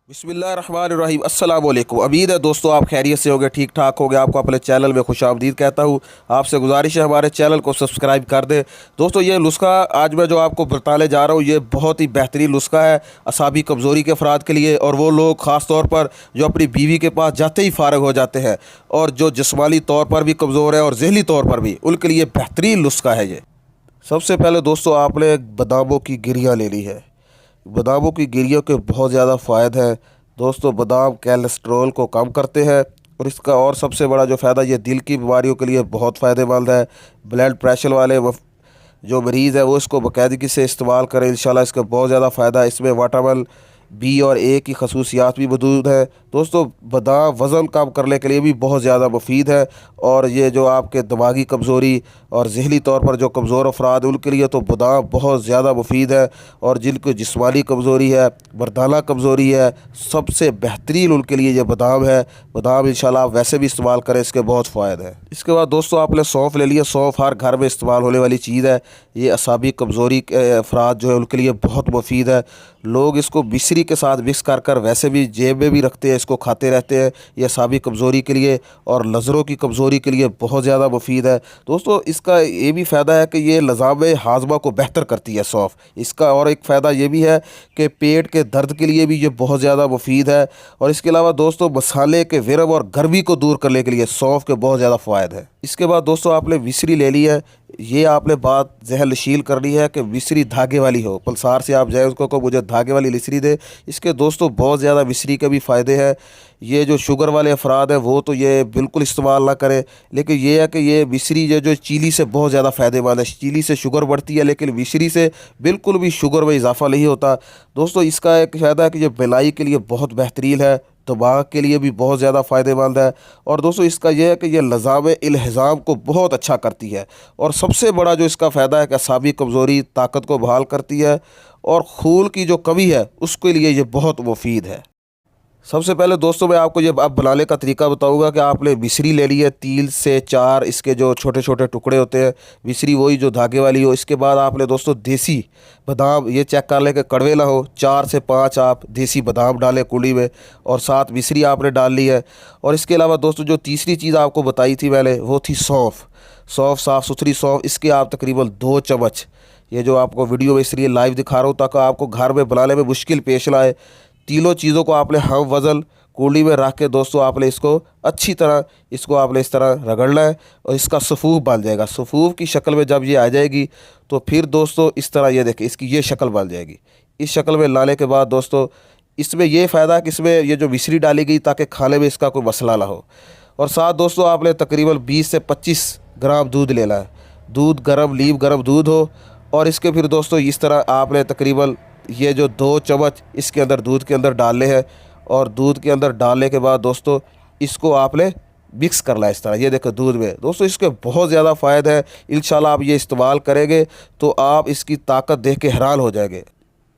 बिस्मिल्लाहिर्रहमानिर्रहीम अस्सलाम वालेकुम। उम्मीद है दोस्तों आप खैरियत से होंगे, ठीक ठाक होंगे। आपको अपने चैनल में खुशामदीद कहता हूँ। आपसे गुजारिश है हमारे चैनल को सब्सक्राइब कर दें। दोस्तों ये नुस्खा आज मैं जो आपको बताने जा रहा हूँ ये बहुत ही बेहतरीन नुस्खा है असाबी कमज़ोरी के अफराद के लिए, और वो लोग ख़ास तौर पर जो अपनी बीवी के पास जाते ही फारग हो जाते हैं और जो जिस्मानी तौर पर भी कमज़ोर है और ज़हनी तौर पर भी, उनके लिए बेहतरीन नुस्खा है ये। सबसे पहले दोस्तों आपने बादामों की गिरियाँ लेनी है। बादामों की गिरियों के बहुत ज़्यादा फ़ायदे हैं दोस्तों। बादाम कोलेस्ट्रॉल को कम करते हैं, और इसका और सबसे बड़ा जो फ़ायदा ये दिल की बीमारियों के लिए बहुत फ़ायदेमंद है। ब्लड प्रेशर वाले जो मरीज़ है वो इसको बाकायदगी से इस्तेमाल करें, इंशाल्लाह इसका बहुत ज़्यादा फ़ायदा है। इसमें विटामिन बी और ए की खसूसियात भी मौजूद है दोस्तों। बादाम वज़न कम करने के लिए भी बहुत ज़्यादा मुफीद है, और ये जो आपके दिमागी कमज़ोरी और ज़हनी तौर पर जो कमज़ोर अफराद हैं उनके लिए तो बादाम बहुत ज़्यादा मुफीद है। और जिनको जिस्मानी कमज़ोरी है, मर्दाना कमज़ोरी है, सबसे बेहतरीन उनके लिए ये बादाम है। बादाम इंशाल्लाह आप वैसे भी इस्तेमाल करें, इसके बहुत फ़ायदे हैं। इसके बाद दोस्तों आपने सौंफ ले लिया। सौंफ हर घर में इस्तेमाल होने वाली चीज़ है। ये असाबी कमज़ोरी के अफराद जो है उनके लिए बहुत मुफीद है। लोग इसको मिश्री के साथ मिक्स कर कर वैसे भी जेब में भी रखते हैं, इसको खाते रहते हैं। ये असाबी कमज़ोरी के लिए और नज़रों की कमज़ोरी के लिए बहुत ज़्यादा मुफीद है दोस्तों। इसका ये भी फ़ायदा है कि ये निज़ाम हाज़मा को बेहतर करती है सौंफ। इसका और एक फ़ायदा ये भी है कि पेट के दर्द के लिए भी ये बहुत ज़्यादा मुफीद है। और इसके अलावा दोस्तों मसाले के विरम और गर्मी को दूर करने के लिए सौंफ के बहुत ज़्यादा फ़ायदे हैं। इसके बाद दोस्तों आपने विसरी ले ली है। ये आपने बात जहन नशील करनी है कि विसरी धागे वाली हो। पलसार से आप जाए उसको को मुझे धागे वाली विसरी दे। इसके दोस्तों बहुत ज़्यादा विसरी के भी फ़ायदे हैं। ये जो शुगर वाले अफराद हैं वो तो ये बिल्कुल इस्तेमाल ना करें, लेकिन ये है कि ये विसरी जो चीनी से बहुत ज़्यादा फ़ायदेमंद है। चीनी से शुगर बढ़ती है, लेकिन विसरी से बिल्कुल भी शुगर में इजाफा नहीं होता दोस्तों। इसका एक फ़ायदा है कि ये बिलाई के लिए बहुत बेहतरीन है, दिमाग के लिए भी बहुत ज़्यादा फ़ायदेमंद है। और दोस्तों इसका यह है कि यह निज़ाम इल्हिज़ाम को बहुत अच्छा करती है। और सबसे बड़ा जो इसका फ़ायदा है कि असाबी कमज़ोरी ताकत को बहाल करती है, और खून की जो कमी है उसके लिए ये बहुत मुफीद है। सबसे पहले दोस्तों मैं आपको ये अब बनाने का तरीका बताऊंगा कि आपने मिश्री ले ली है 3 से 4 इसके जो छोटे छोटे टुकड़े होते हैं, मिश्री वही जो धागे वाली हो। इसके बाद आपने दोस्तों देसी बादाम ये चेक कर लें कि कड़वे ना हो। 4 से 5 आप देसी बादाम डालें कुंडी में, और साथ मिश्री आपने डाल ली है। और इसके अलावा दोस्तों जो तीसरी चीज़ आपको बताई थी मैंने वो थी सौंफ। सौंफ साफ़ सुथरी सौंफ, इसके आप तकरीबन 2 चम्मच, ये जो आपको वीडियो में इसलिए लाइव दिखा रहा हूँ ताकि आपको घर में बनाने में मुश्किल पेश ना आए। तीनों चीज़ों को आपने हम वज़न कूली में रख के दोस्तों आपने इसको अच्छी तरह इसको आपने इस तरह रगड़ना है, और इसका सफ़ूफ बन जाएगा। सफ़ूफ की शक्ल में जब ये आ जाएगी तो फिर दोस्तों इस तरह ये देखें इसकी ये शक्ल बन जाएगी। इस शक्ल में लाने के बाद दोस्तों इसमें ये फ़ायदा है कि इसमें ये जो मिश्री डाली गई ताकि खाने में इसका कोई मसला ना हो। और साथ दोस्तों आपने तकरीबन 20 से 25 ग्राम दूध लेना है। दूध गर्म, लीव गर्म दूध हो। और इसके फिर दोस्तों इस तरह आपने तकरीबन ये जो 2 चम्मच इसके अंदर दूध के अंदर डालने हैं, और दूध के अंदर डालने के बाद दोस्तों इसको आपने मिक्स करना है इस तरह। ये देखो दूध में दोस्तों इसके बहुत ज़्यादा फ़ायदे हैं। इंशाल्लाह आप ये इस्तेमाल करेंगे तो आप इसकी ताकत देख के हैरान हो जाएंगे।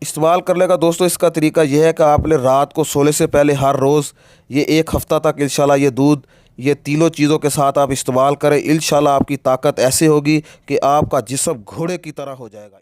इस्तेमाल करने का दोस्तों इसका तरीका यह है कि आपने रात को सोने से पहले हर रोज़ ये 1 हफ़्ता तक इंशाल्लाह ये दूध ये तीनों चीज़ों के साथ आप इस्तेमाल करें। इंशाल्लाह आपकी ताकत ऐसे होगी कि आपका जिस्म घोड़े की तरह हो जाएगा।